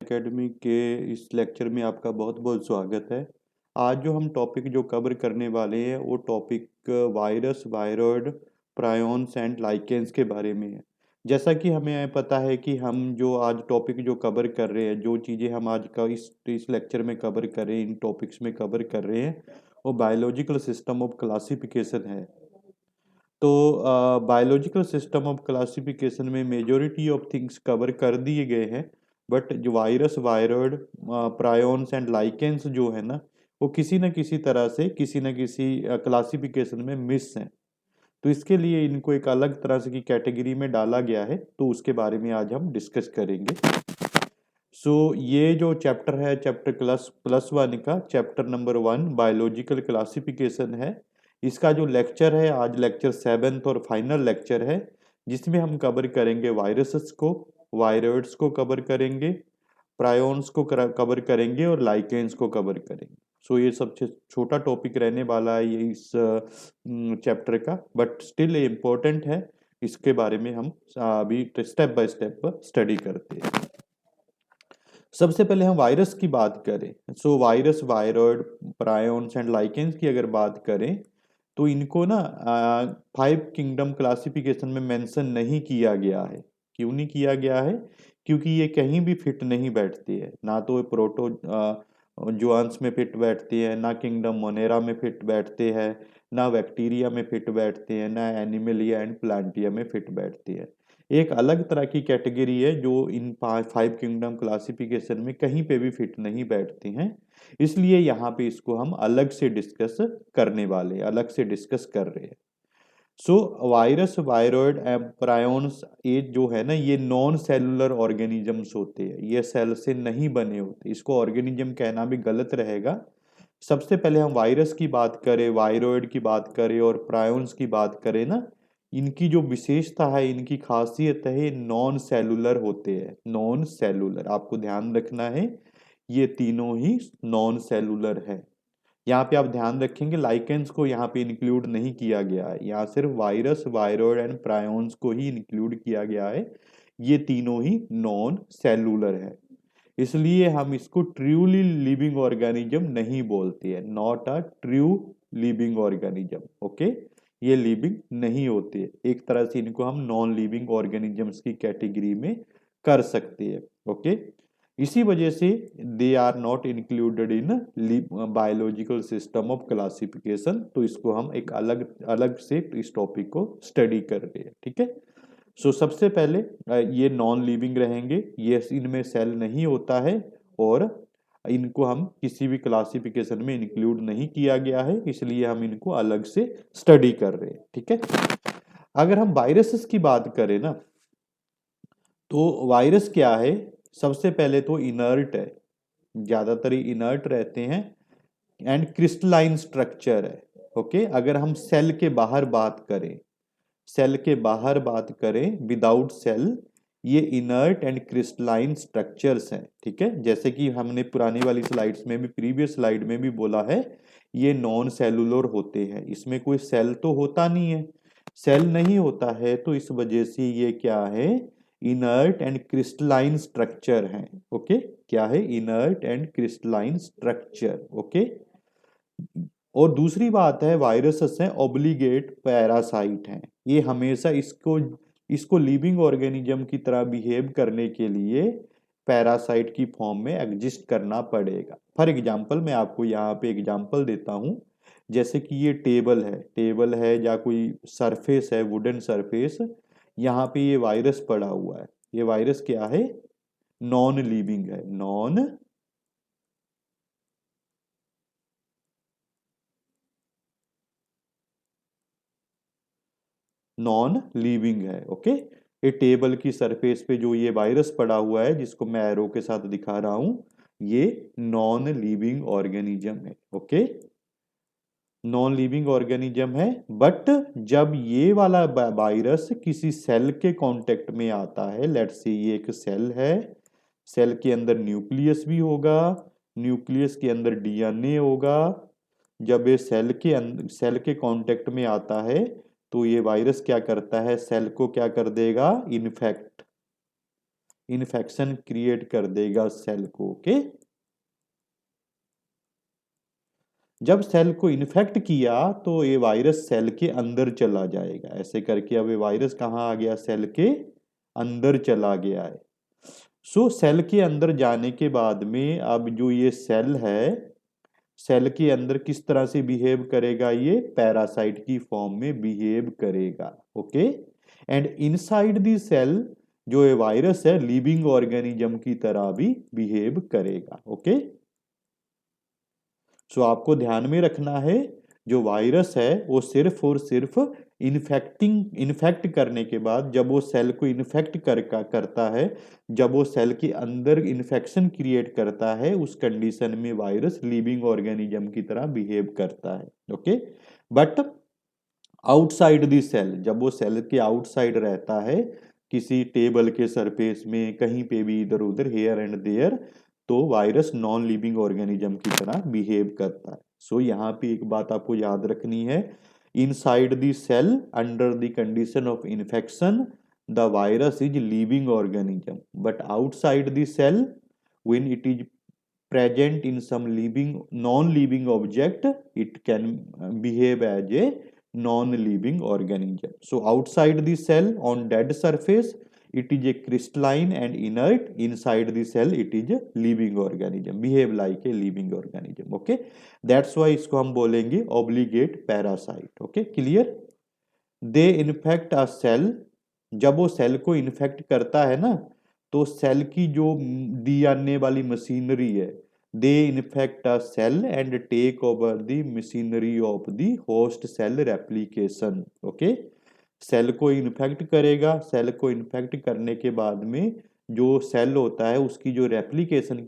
Academy के इस lecture में आपका बहुत बहुत स्वागत है। आज जो हम टॉपिक जो कवर करने वाले हैं वो topic virus, viroid, prions and lichens के बारे में है। जैसा कि हमें पता है कि हम जो आज टॉपिक जो कवर कर रहे हैं, जो चीज़ें हम आज का इस लेक्चर में कवर कर रहे हैं, इन टॉपिक्स में कवर कर रहे हैं, वो बायोलॉजिकल सिस्टम ऑफ क्लासिफिकेशन है। तो बायोलॉजिकल सिस्टम ऑफ क्लासिफिकेशन में मेजॉरिटी ऑफ थिंग्स कवर कर दिए गए हैं, बट जो virus, viroid, prions and lichens जो है ना, वो किसी न किसी तरह से किसी न किसी क्लासिफिकेशन में मिस हैं। तो इसके लिए इनको एक अलग तरह से की कैटेगरी में डाला गया है, तो उसके बारे में आज हम डिस्कस करेंगे। ये जो चैप्टर है, चैप्टर प्लस 1 का चैप्टर नंबर 1 बायोलॉजिकल क्लासिफिकेशन है। इसका जो लेक्चर है आज लेक्चर 7th और फाइनल लेक्चर है, जिसमें हम कवर करेंगे वायरसेस को, वायरॉइड्स को कवर करेंगे, प्रायोन्स को कवर करेंगे और लाइकेंस को कवर करेंगे। ये सबसे छोटा टॉपिक रहने वाला है ये इस चैप्टर का, बट स्टिल इम्पोर्टेंट है। इसके बारे में हम अभी स्टेप बाय स्टेप स्टडी करते हैं। सबसे पहले हम वायरस की बात करें, virus, viroid, prions and lichens की अगर बात करें तो इनको ना 5 किंगडम क्लासिफिकेशन में मेंशन नहीं किया गया है। क्यों नहीं किया गया है? क्योंकि ये कहीं भी फिट नहीं बैठती है। ना तो प्रोटो जोआंस में फिट बैठती है, ना किंगडम मोनेरा में फिट बैठते हैं, ना बैक्टीरिया में फिट बैठते हैं, ना एनिमलिया एंड प्लांटिया में फिट बैठती है। एक अलग तरह की कैटेगरी है जो इन 5 किंगडम क्लासिफिकेशन में कहीं पे भी फिट नहीं बैठती हैं। इसलिए यहाँ पे इसको हम अलग से डिस्कस करने वाले, अलग से डिस्कस कर रहे हैं। वायरस, वायरॉइड एंड प्रायोन्स ये जो है ना, ये नॉन सेलुलर ऑर्गेनिजम्स होते हैं। ये सेल से नहीं बने होते, इसको ऑर्गेनिज्म कहना भी गलत रहेगा। सबसे पहले हम वायरस की बात करें, वायरॉइड की बात करें और प्रायोन्स की बात करें ना, इनकी जो विशेषता है, इनकी खासियत है, नॉन सेलुलर होते हैं। नॉन सेलुलर, आपको ध्यान रखना है, ये तीनों ही नॉन सेलुलर है। यहाँ पे आप ध्यान रखेंगे लाइकेंस को यहाँ पे इंक्लूड नहीं किया गया है, यहाँ सिर्फ वायरस, वायरॉइड एंड प्रायोन्स को ही इंक्लूड किया गया है। ये तीनों ही नॉन सेलुलर है, इसलिए हम इसको ट्रूली लिविंग ऑर्गेनिज्म नहीं बोलते हैं। Not a true living organism, okay. ये लिविंग नहीं होते, एक तरह से इनको हम नॉन लिविंग ऑर्गेनिजम्स की कैटेगरी में कर सकते हैं, ओके। इसी वजह से they are not included in biological system of classification. तो इसको हम एक अलग अलग से इस टॉपिक को स्टडी कर रहे हैं, ठीक है। सबसे पहले ये नॉन लिविंग रहेंगे, ये इनमें सेल नहीं होता है और इनको हम किसी भी क्लासिफिकेशन में इंक्लूड नहीं किया गया है, इसलिए हम इनको अलग से स्टडी कर रहे हैं, ठीक है। अगर हम वायरसेस की बात करें ना, तो वायरस क्या है? सबसे पहले तो इनर्ट है, ज्यादातर इनर्ट रहते हैं एंड क्रिस्टलाइन स्ट्रक्चर है, ओके। अगर हम सेल के बाहर बात करें, सेल के बाहर बात करें, विदाउट सेल, ये इनर्ट एंड क्रिस्टलाइन स्ट्रक्चर्स हैं, ठीक है। जैसे कि हमने पुरानी वाली स्लाइड्स में भी, प्रीवियस स्लाइड में भी बोला है, ये नॉन सेलुलर होते हैं, इसमें कोई सेल तो होता नहीं है। सेल नहीं होता है तो इस वजह से ये क्या है? इनर्ट एंड क्रिस्टलाइन स्ट्रक्चर हैं, ओके। क्या है? Inert and crystalline structure, okay. और दूसरी बात है, वायरसेस हैं ऑब्लिगेट पैरासाइट हैं। ये हमेशा इसको इसको लिविंग ऑर्गेनिज्म की तरह बिहेव करने के लिए पैरासाइट की फॉर्म में एग्जिस्ट करना पड़ेगा। फॉर एग्जांपल, मैं आपको यहाँ पे एग्जांपल देता हूँ। जैसे कि ये टेबल है या कोई सरफेस है, वुडन सरफेस, यहाँ पे ये वायरस पड़ा हुआ है। ये वायरस क्या है? नॉन लिविंग है, नॉन लिविंग है, ओके। ये टेबल की सरफेस पे जो ये वायरस पड़ा हुआ है, जिसको मैं एरो के साथ दिखा रहा हूं, ये नॉन लिविंग ऑर्गेनिज्म है, ओके। नॉन लिविंग ऑर्गेनिज्म है, बट जब ये वाला वायरस किसी सेल के कांटेक्ट में आता है, लेट्स से ये एक सेल है, सेल के अंदर न्यूक्लियस भी होगा, न्यूक्लियस के अंदर डीएनए होगा। जब ये सेल के कांटेक्ट में आता है, तो ये वायरस क्या करता है? सेल को क्या कर देगा? इन्फेक्ट। इन्फेक्शन क्रिएट कर देगा सेल को। ओके, जब सेल को इन्फेक्ट किया तो ये वायरस सेल के अंदर चला जाएगा, ऐसे करके अब ये वायरस कहाँ आ गया, सेल के अंदर चला गया है। सो सेल के अंदर जाने के बाद में अब जो ये सेल है, सेल के अंदर किस तरह से बिहेव करेगा, ये पैरासाइट की फॉर्म में बिहेव करेगा। Okay, and inside the cell जो ये वायरस है लिविंग ऑर्गेनिज्म की तरह भी बिहेव करेगा। ओके, सो आपको ध्यान में रखना है जो वायरस है वो सिर्फ और सिर्फ इन्फेक्ट करने के बाद, जब वो सेल को इन्फेक्ट करता है, जब वो सेल के अंदर इन्फेक्शन क्रिएट करता है, उस कंडीशन में वायरस लिविंग ऑर्गेनिज्म की तरह बिहेव करता है। Okay, but outside the cell, जब वो सेल के आउटसाइड रहता है, किसी टेबल के सरफेस में कहीं पे भी इधर उधर हेयर एंड देयर, तो वायरस नॉन लिविंग ऑर्गेनिज्म की तरह बिहेव करता है। सो यहाँ पे एक बात आपको याद रखनी है, inside the cell under the condition of infection the virus is living organism, but outside the cell when it is present in some non-living object, it can behave as a non-living organism. So outside the cell on dead surface it is a crystalline and inert, inside the cell it is a living organism, behave like a living organism. Okay, that's why इसको हम बोलेंगे obligate parasite. Okay, clear? They infect a cell, जब वो cell को infect करता है ना, तो सेल की जो डीएनए वाली मशीनरी है, they infect a cell and take over the machinery of the host cell replication. Okay, cell को इन्फेक्ट करेगा, सेल को इन्फेक्ट करने के बाद में जो सेल होता है उसकी जो रेप्लिकेशन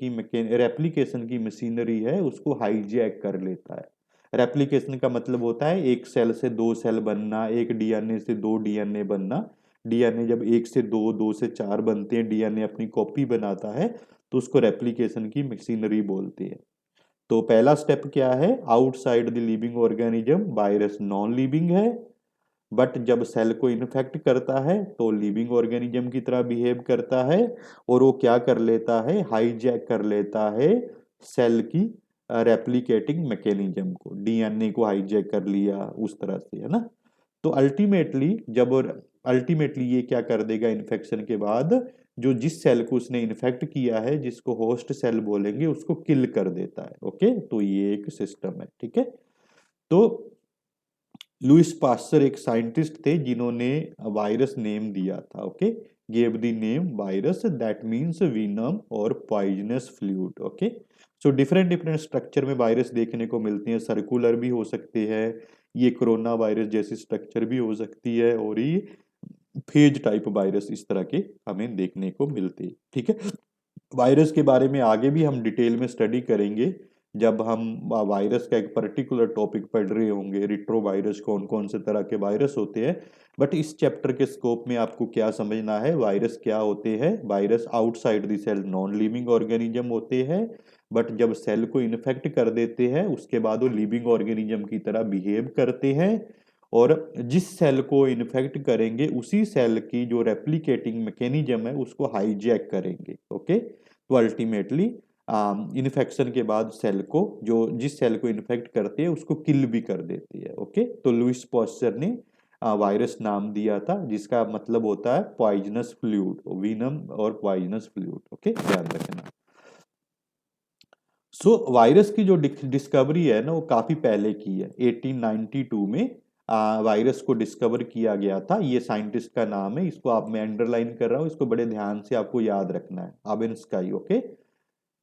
की मशीनरी है उसको हाईजैक कर लेता है। रेप्लिकेशन का मतलब होता है एक सेल से दो सेल बनना, एक डीएनए से दो डीएनए बनना। डीएनए जब एक से दो, दो से चार बनते हैं, डीएनए अपनी कॉपी बनाता है, तो उसको रेप्लिकेशन की मशीनरी बोलते हैं। तो पहला स्टेप क्या है, outside the living organism virus non living है, बट जब सेल को इन्फेक्ट करता है तो लिविंग ऑर्गेनिज्म की तरह बिहेव करता है, और वो क्या कर लेता है, हाईजैक कर लेता है सेल की रेप्लिकेटिंग मैकेनिज्म को, डीएनए को हाईजैक कर लिया उस तरह से, है ना। तो अल्टीमेटली ये क्या कर देगा, इन्फेक्शन के बाद जो जिस सेल को उसने इन्फेक्ट किया है, जिसको होस्ट सेल बोलेंगे, उसको किल कर देता है। ओके, तो ये एक सिस्टम है, ठीक है। तो लुइस पास्चर एक साइंटिस्ट थे जिन्होंने वायरस नेम दिया था। Okay, gave the name virus, that means venom और poisonous fluid. Okay, so different structure में वायरस देखने को मिलते हैं, सर्कुलर भी हो सकते हैं, ये कोरोना वायरस जैसी स्ट्रक्चर भी हो सकती है, और ये फेज टाइप वायरस इस तरह के हमें देखने को मिलते हैं, ठीक है। वायरस के बारे में आगे भी हम डिटेल में स्टडी करेंगे जब हम वायरस का एक पर्टिकुलर टॉपिक पढ़ रहे होंगे, रिट्रोवायरस कौन कौन से तरह के वायरस होते हैं। बट इस चैप्टर के स्कोप में आपको क्या समझना है, वायरस क्या होते हैं। Virus outside the cell non living organism होते हैं, बट जब सेल को इन्फेक्ट कर देते हैं उसके बाद वो लिविंग ऑर्गेनिज्म की तरह बिहेव करते हैं, और जिस सेल को इन्फेक्ट करेंगे उसी सेल की जो रेप्लिकेटिंग मैकेनिज्म है उसको हाईजैक करेंगे। ओके, तो अल्टीमेटली इन्फेक्शन के बाद सेल को, जो जिस सेल को इन्फेक्ट करते हैं उसको किल भी कर देती है। ओके, तो लुइस पास्चर ने वायरस नाम दिया था जिसका मतलब होता है पॉइजनस फ्लूइड, वीनम और पॉइजनस फ्लूइड। ओके, ध्यान रखना। सो वायरस की जो डिस्कवरी है ना वो काफी पहले की है, 1892 में वायरस को डिस्कवर किया गया था। ये साइंटिस्ट का नाम है, इसको आप, मैं अंडरलाइन कर रहा हूँ, इसको बड़े ध्यान से आपको याद रखना है, आबेनस्काई। ओके,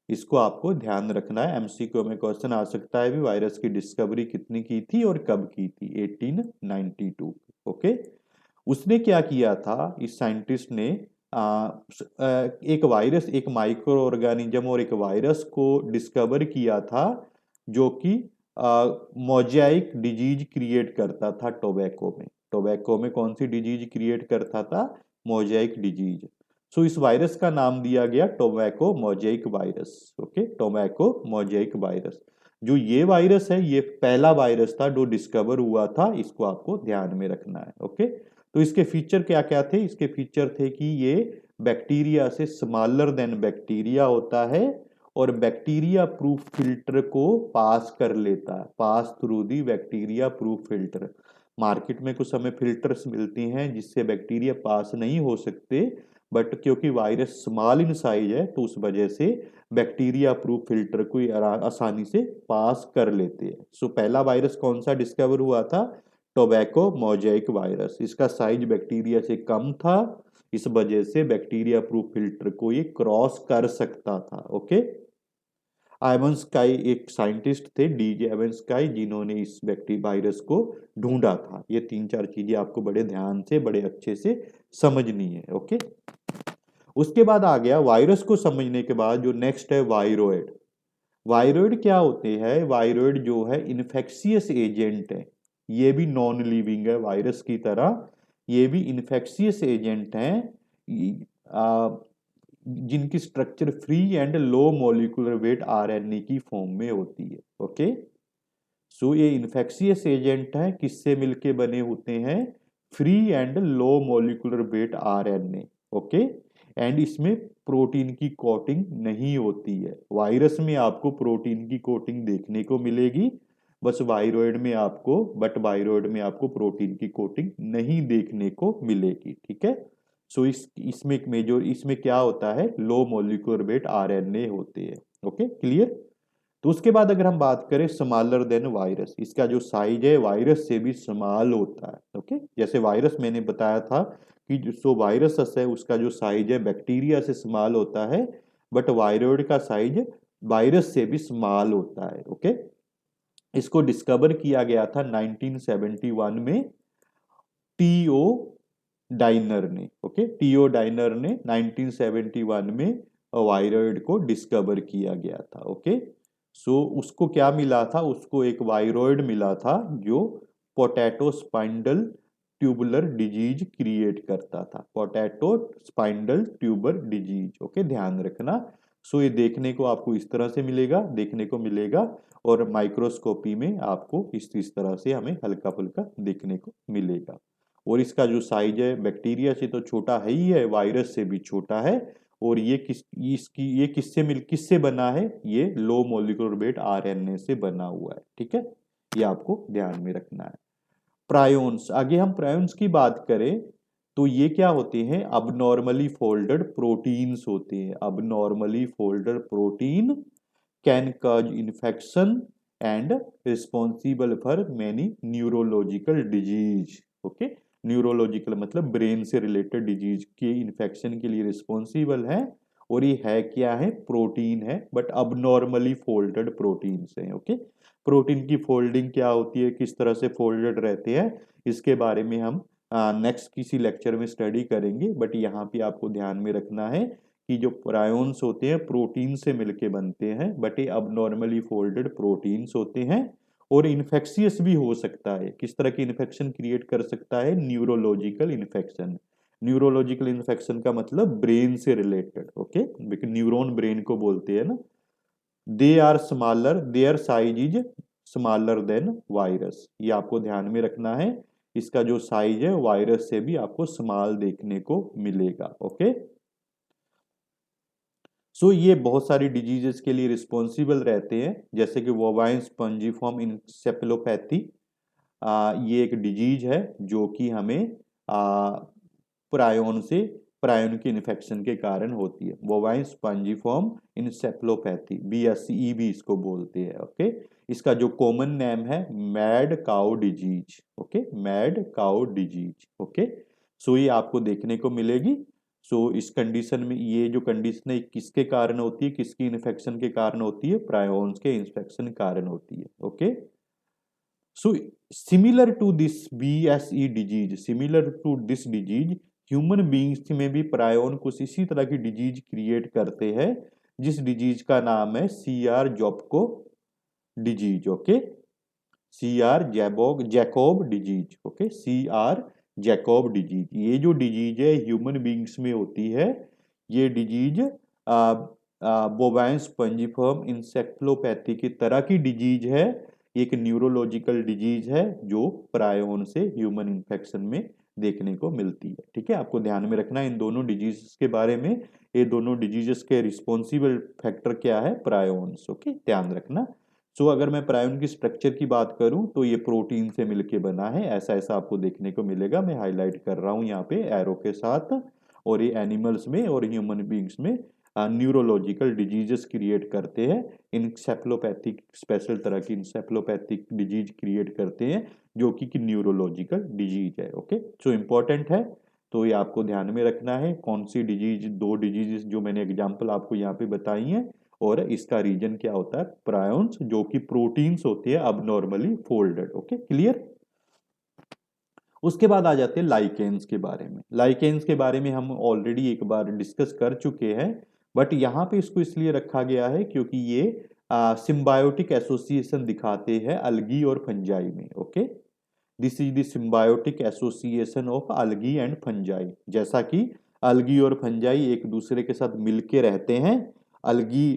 इसको आपको ध्यान रखना है, एमसीक्यू में क्वेश्चन आ सकता है भी, वायरस की डिस्कवरी कितनी की थी और कब की थी, 1892। ओके, उसने क्या किया था, इस साइंटिस्ट ने एक वायरस, एक माइक्रो ऑर्गेनिज्म और एक वायरस को डिस्कवर किया था जो कि मोजाइक डिजीज क्रिएट करता था टोबैको में। टोबैको में कौन सी डिजीज क्रिएट करता था, मोजाइक डिजीज। सो इस वायरस का नाम दिया गया tobacco Mosaic virus. Okay, tobacco Mosaic virus. जो ये वायरस है ये पहला वायरस था जो डिस्कवर हुआ था, इसको आपको ध्यान में रखना है। ओके, तो इसके फीचर क्या क्या थे, इसके फीचर थे कि ये बैक्टीरिया से स्मॉलर देन बैक्टीरिया होता है और बैक्टीरिया प्रूफ फिल्टर को पास कर लेता है, pass through the bacteria proof filter. Market में कुछ हमें फिल्टर्स मिलती हैं जिससे बैक्टीरिया पास नहीं हो सकते, बट क्योंकि वायरस स्मॉल इन साइज है तो उस वजह से बैक्टीरिया प्रूफ फिल्टर को आसानी से पास कर लेते हैं। सो पहला वायरस कौन सा डिस्कवर हुआ था? Tobacco Mosaic virus. इसका साइज बैक्टीरिया से कम था, इस वजह से बैक्टीरिया प्रूफ फिल्टर को ये क्रॉस कर सकता था। ओके, एवंस्काई एक साइंटिस्ट थे, डीजे एवंस्काई, जिन्होंने इस बैक्टीरिया वायरस को ढूंढा था। ये 3-4 चीजें आपको बड़े ध्यान से बड़े अच्छे से समझनी है। ओके, उसके बाद आ गया वायरस को समझने के बाद जो नेक्स्ट है वायरोइड। वायरोइड क्या होते हैं? वायरोइड जो है इन्फेक्शियस एजेंट है, ये भी नॉन लिविंग है वायरस की तरह, ये भी इन्फेक्शियस एजेंट हैं जिनकी structure free and low molecular weight RNA की फॉर्म में होती है। ओके, सो ये इन्फेक्शियस एजेंट है, किससे मिलके बने होते हैं? Free and low molecular weight RNA. Okay, and इसमें प्रोटीन की कोटिंग नहीं होती है। वायरस में आपको प्रोटीन की कोटिंग देखने को मिलेगी, बस वायरोइड में आपको प्रोटीन की कोटिंग नहीं देखने को मिलेगी। ठीक है, सो इसमें एक मेजर, इसमें क्या होता है? लो मॉलिक्यूलर वेट आरएनए होते हैं। Okay, clear? तो उसके बाद अगर हम बात करें स्मॉलर देन वायरस, इसका जो साइज है वायरस से भी स्मॉल होता है। ओके, जैसे वायरस मैंने बताया था कि जो वायरस है उसका जो साइज है बैक्टीरिया से स्मॉल होता है, बट वायरोइड का साइज वायरस से भी स्मॉल होता है। ओके, इसको डिस्कवर किया गया था 1971 में टीओ डाइनर ने। ओके, टीओ डाइनर ने 1971 में वायरोइड को डिस्कवर किया गया था। ओके, सो उसको क्या मिला था? उसको एक वायरोइड मिला था जो potato spindle tubular disease create करता था। Potato spindle tuber disease. Okay, ध्यान रखना। सो ये देखने को आपको इस तरह से मिलेगा, देखने को मिलेगा, और माइक्रोस्कोपी में आपको इस तरह से हमें हल्का फुल्का देखने को मिलेगा। और इसका जो साइज है बैक्टीरिया से तो छोटा है ही है, वायरस से भी छोटा है। और ये किससे बना है? ये लो मॉलिक्यूलर वेट आरएनए से बना हुआ है। ठीक है, ये आपको ध्यान में रखना है। प्रायोन्स, आगे हम प्रायोन्स की बात करें तो ये क्या होते हैं? अबनॉर्मली फोल्डेड प्रोटीन्स होते हैं। Abnormally folded protein can cause infection and responsible for many neurological disease. Okay, neurological मतलब ब्रेन से रिलेटेड डिजीज के इन्फेक्शन के लिए रिस्पॉन्सिबल है। और ये है क्या है? प्रोटीन है, बट अबनॉर्मली फोल्डेड प्रोटीन्स हैं। ओके, प्रोटीन की फोल्डिंग क्या होती है, किस तरह से फोल्डेड रहते हैं, इसके बारे में हम नेक्स्ट किसी लेक्चर में स्टडी करेंगे। बट यहाँ पे आपको ध्यान में रखना है कि जो प्रायोन्स होते हैं प्रोटीन से मिलके बनते हैं, बट ये अबनॉर्मली फोल्डेड प्रोटीन्स होते हैं। और इन्फेक्शियस भी हो सकता है। किस तरह की इन्फेक्शन क्रिएट कर सकता है? Neurological infection. न्यूरोलॉजिकल इन्फेक्शन का मतलब ब्रेन से रिलेटेड। ओके, न्यूरॉन ब्रेन को बोलते हैं ना। They are smaller, their size is smaller than virus. ये आपको ध्यान में रखना है, इसका जो साइज है वायरस से भी आपको स्मॉल देखने को मिलेगा। ओके, सो ये बहुत सारी डिजीजेस के लिए रिस्पॉन्सिबल रहते हैं, जैसे कि वोवाइन स्पंजिफॉर्म इंसेफेलोपैथी। ये एक डिजीज है जो कि हमें प्रायोन से प्रायोन की इन्फेक्शन के कारण होती है। बोवाइन स्पंजिफॉर्म इंसेफेलोपैथी, BSE भी इसको बोलते हैं। ओके, इसका जो कॉमन नेम है mad cow disease. Okay, mad cow disease. Okay, so ये आपको देखने को मिलेगी। सो इस कंडीशन में, ये जो कंडीशन है किसके कारण होती है, किसकी इन्फेक्शन के कारण होती है? प्रायोन्स के इन्फेक्शन के कारण होती है। Okay, so similar to this BSE disease, similar to this disease, human beings में भी प्रायोन कुछ इसी तरह की डिजीज क्रिएट करते हैं, जिस डिजीज का नाम है CR जॉब्को disease. Okay, CR Jakob disease. Okay, CR Jakob disease. ये जो डिजीज है ह्यूमन बींग्स में होती है। ये डिजीज बोवाइन स्पंजिफॉर्म इंसेफेलोपैथी की तरह की डिजीज है। एक न्यूरोलॉजिकल डिजीज है जो प्रायोन से ह्यूमन इन्फेक्शन में देखने को मिलती है। ठीक है, आपको ध्यान में रखना है इन दोनों डिजीज के बारे में। ये दोनों डिजीजेस के रिस्पॉन्सिबल फैक्टर क्या है? प्रायोन्स। ओके, ध्यान रखना। सो अगर मैं प्रायोन की स्ट्रक्चर की बात करूं तो ये प्रोटीन से मिलके बना है, ऐसा ऐसा आपको देखने को मिलेगा। मैं हाईलाइट कर रहा हूं यहाँ पे एरो के साथ। और ये एनिमल्स में और ह्यूमन बींग्स में न्यूरोलॉजिकल डिजीजेस क्रिएट करते हैं। इंसेफलोपैथिक, स्पेशल तरह की इंसेफलोपैथिक डिजीज क्रिएट करते हैं जो कि न्यूरोलॉजिकल डिजीज है। ओके, सो इम्पोर्टेंट है, तो ये आपको ध्यान में रखना है। कौन सी डिजीज, दो डिजीज जो मैंने एग्जांपल आपको यहाँ पे बताई हैं, और इसका रीजन क्या होता है? प्रायोन्स, जो कि प्रोटीन्स होते हैं अब नॉर्मली फोल्डेड। Okay, clear. उसके बाद आ जाते हैं लाइकेन्स के बारे में। लाइकेन्स के बारे में हम ऑलरेडी एक बार डिस्कस कर चुके हैं, बट यहाँ पे इसको इसलिए रखा गया है क्योंकि ये सिम्बायोटिक एसोसिएशन दिखाते हैं अलगी और फंजाई में। Okay, this is the symbiotic association of algae and fungi. जैसा कि अलगी और फंजाई एक दूसरे के साथ मिलके रहते हैं। अलगी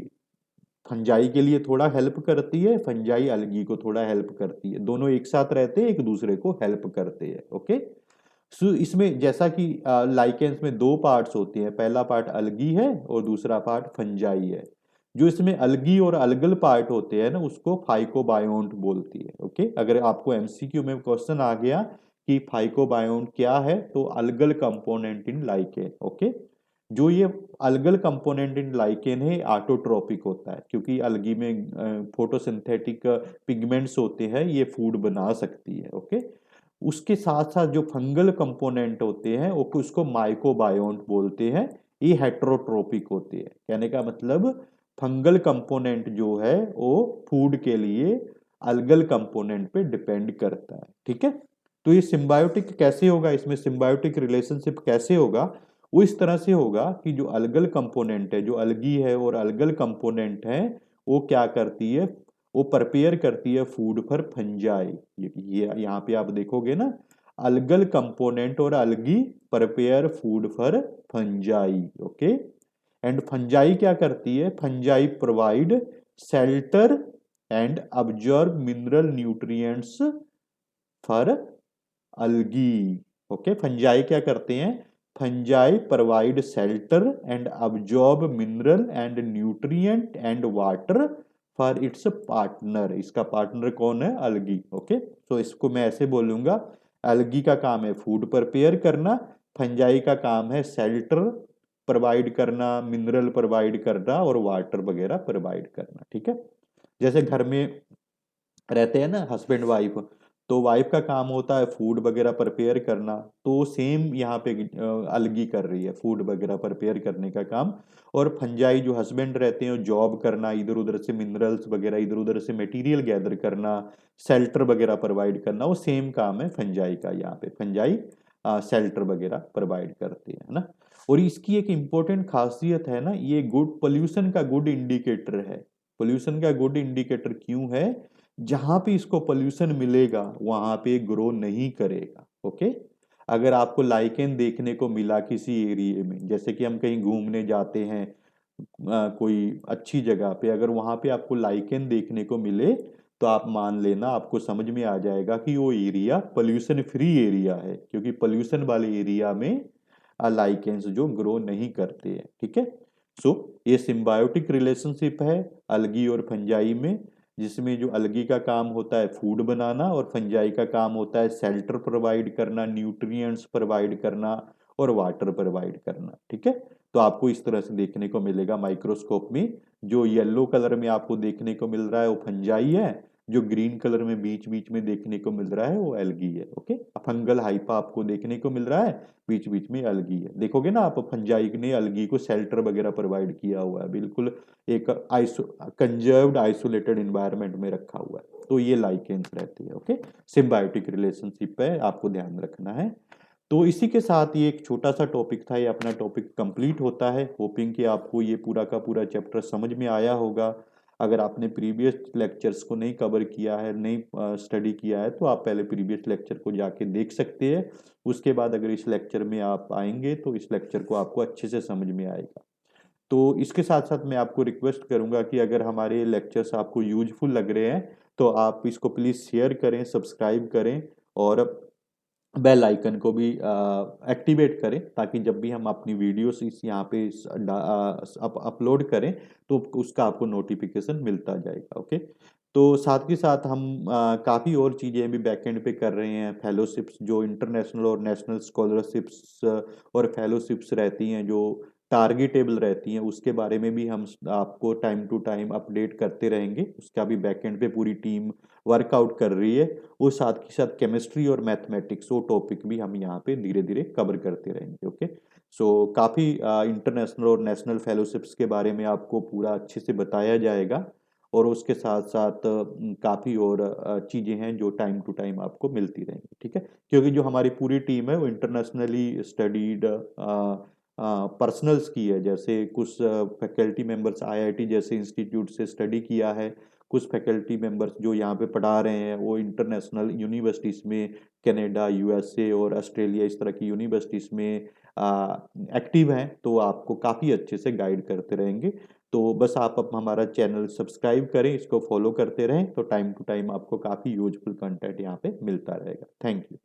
फंजाई के लिए थोड़ा हेल्प करती है, फंजाई अलगी को थोड़ा हेल्प करती है, दोनों एक साथ रहते हैं, एक दूसरे को हेल्प करते हैं। ओके, सो इसमें जैसा कि लाइकेंस में दो पार्ट्स होते हैं, पहला पार्ट अलगी है और दूसरा पार्ट फंजाई है। जो इसमें अलगी और अलगल पार्ट होते हैं ना, उसको फाइकोबायोन्ट बोलती है। ओके, अगर आपको एमसीक्यू में क्वेश्चन आ गया कि फाइकोबायोन्ट क्या है, तो algal component in lichen. Okay, जो ये अलगल कंपोनेंट इन लाइकेन है ऑटोट्रोपिक होता है, क्योंकि अलगी में फोटोसिंथेटिक पिगमेंट्स होते हैं, ये फूड बना सकती है। ओके, उसके साथ साथ जो फंगल कंपोनेंट होते हैं वो उसको माइकोबायोन्ट बोलते हैं, ये हेट्रोट्रोपिक होते हैं। कहने का मतलब फंगल कंपोनेंट जो है वो फूड के लिए अलगल कंपोनेंट पे डिपेंड करता है। ठीक है, तो ये सिम्बायोटिक कैसे होगा, इसमें सिम्बायोटिक रिलेशनशिप कैसे होगा? वो इस तरह से होगा कि जो अलगल कंपोनेंट है, जो अलगी है और अलगल कंपोनेंट है, वो क्या करती है? वो प्रिपेयर करती है फूड फॉर फंजाई। ये यहाँ पे आप देखोगे ना, अलगल कंपोनेंट और algae prepare food for fungi. Okay, and fungi क्या करती है? Fungi provide shelter and absorb mineral nutrients for algae. Okay, fungi क्या करते हैं? Fungi provide shelter and absorb mineral and nutrient and water for its partner. इसका partner कौन है? अलगी। Okay, तो इसको मैं ऐसे बोलूंगा, अलगी का काम है फूड प्रिपेयर करना, फंजाई का काम है शेल्टर प्रोवाइड करना, मिनरल प्रोवाइड करना और वाटर वगैरह प्रोवाइड करना। ठीक है, जैसे घर में रहते हैं ना हस्बैंड वाइफ, तो वाइफ का काम होता है फूड वगैरह प्रिपेयर करना, तो सेम यहाँ पे अलगी कर रही है फूड वगैरह प्रिपेयर करने का काम। और फंजाई जो हस्बैंड रहते हैं जॉब करना, इधर उधर से मिनरल्स वगैरह, इधर उधर से मटेरियल गैदर करना, शेल्टर वगैरह प्रोवाइड करना, वो सेम काम है फंजाई का। यहाँ पे फंजाई शेल्टर वगैरह प्रोवाइड करते हैं ना। और इसकी एक इम्पोर्टेंट खासियत है ना, ये गुड पोल्यूशन का गुड इंडिकेटर है। पोल्यूशन का गुड इंडिकेटर क्यों है? जहां पे इसको पोल्यूशन मिलेगा वहां पे ग्रो नहीं करेगा। ओके, अगर आपको लाइकेन देखने को मिला किसी एरिया में, जैसे कि हम कहीं घूमने जाते हैं कोई अच्छी जगह पे, अगर वहां पे आपको लाइकेन देखने को मिले, तो आप मान लेना, आपको समझ में आ जाएगा कि वो एरिया पोल्यूशन फ्री एरिया है, क्योंकि पोल्यूशन वाले एरिया में लाइकेंस जो ग्रो नहीं करते हैं। ठीक है, सो ये सिम्बायोटिक रिलेशनशिप है अलगी और फंजाई में, जिसमें जो अलगी का काम होता है फूड बनाना और फंजाई का काम होता है शेल्टर प्रोवाइड करना, न्यूट्रिएंट्स प्रोवाइड करना और वाटर प्रोवाइड करना। ठीक है, तो आपको इस तरह से देखने को मिलेगा माइक्रोस्कोप में। जो येलो कलर में आपको देखने को मिल रहा है वो फंजाई है, जो ग्रीन कलर में बीच बीच में देखने को मिल रहा है वो एल्गी है। ओके, फंगल हाइपा आपको देखने को मिल रहा है, बीच बीच में अलगी है। देखोगे ना आप, फंजाई ने अलगी को शेल्टर वगैरह प्रोवाइड किया हुआ है, बिल्कुल एक कंजर्व्ड आइसोलेटेड एनवायरनमेंट में रखा हुआ है। तो ये लाइकेंस रहती है। ओके, सिम्बायोटिक रिलेशनशिप है, आपको ध्यान रखना है। तो इसी के साथ ये एक छोटा सा टॉपिक था, ये अपना टॉपिक कंप्लीट होता है। होपिंग कि आपको ये पूरा का पूरा चैप्टर समझ में आया होगा। अगर आपने प्रीवियस लेक्चर्स को नहीं कवर किया है, नहीं स्टडी किया है, तो आप पहले प्रीवियस लेक्चर को जाके देख सकते हैं। उसके बाद अगर इस लेक्चर में आप आएंगे तो इस लेक्चर को आपको अच्छे से समझ में आएगा। तो इसके साथ साथ मैं आपको रिक्वेस्ट करूंगा कि अगर हमारे लेक्चर्स आपको यूजफुल लग रहे हैं तो आप इसको प्लीज़ शेयर करें, सब्सक्राइब करें और बेल आइकन को भी एक्टिवेट करें, ताकि जब भी हम अपनी वीडियोस इस यहाँ पे अपलोड करें तो उसका आपको नोटिफिकेशन मिलता जाएगा। ओके, तो साथ के साथ हम काफ़ी और चीज़ें भी बैकएंड पे कर रहे हैं। फेलोशिप्स जो इंटरनेशनल और नेशनल स्कॉलरशिप्स और फेलोशिप्स रहती हैं जो टारगेटेबल रहती हैं, उसके बारे में भी हम आपको टाइम टू टाइम अपडेट करते रहेंगे। उसका भी बैकएंड पे पूरी टीम वर्कआउट कर रही है। वो साथ के साथ केमिस्ट्री और मैथमेटिक्स वो टॉपिक भी हम यहाँ पे धीरे धीरे कवर करते रहेंगे। ओके, सो काफ़ी इंटरनेशनल और नेशनल फेलोशिप्स के बारे में आपको पूरा अच्छे से बताया जाएगा, और उसके साथ साथ काफ़ी और चीज़ें हैं जो टाइम टू टाइम आपको मिलती रहेंगी। ठीक है, क्योंकि जो हमारी पूरी टीम है वो इंटरनेशनली स्टडीड पर्सनल्स की है। जैसे कुछ फैकल्टी मेंबर्स आईआईटी जैसे इंस्टीट्यूट से स्टडी किया है, कुछ फैकल्टी मेंबर्स जो यहाँ पे पढ़ा रहे हैं वो इंटरनेशनल यूनिवर्सिटीज़ में कनाडा, यूएसए और ऑस्ट्रेलिया इस तरह की यूनिवर्सिटीज़ में एक्टिव हैं, तो आपको काफ़ी अच्छे से गाइड करते रहेंगे। तो बस आप हमारा चैनल सब्सक्राइब करें, इसको फॉलो करते रहें, तो टाइम टू टाइम आपको काफ़ी यूजफुल कंटेंट यहाँ पे मिलता रहेगा। Thank you.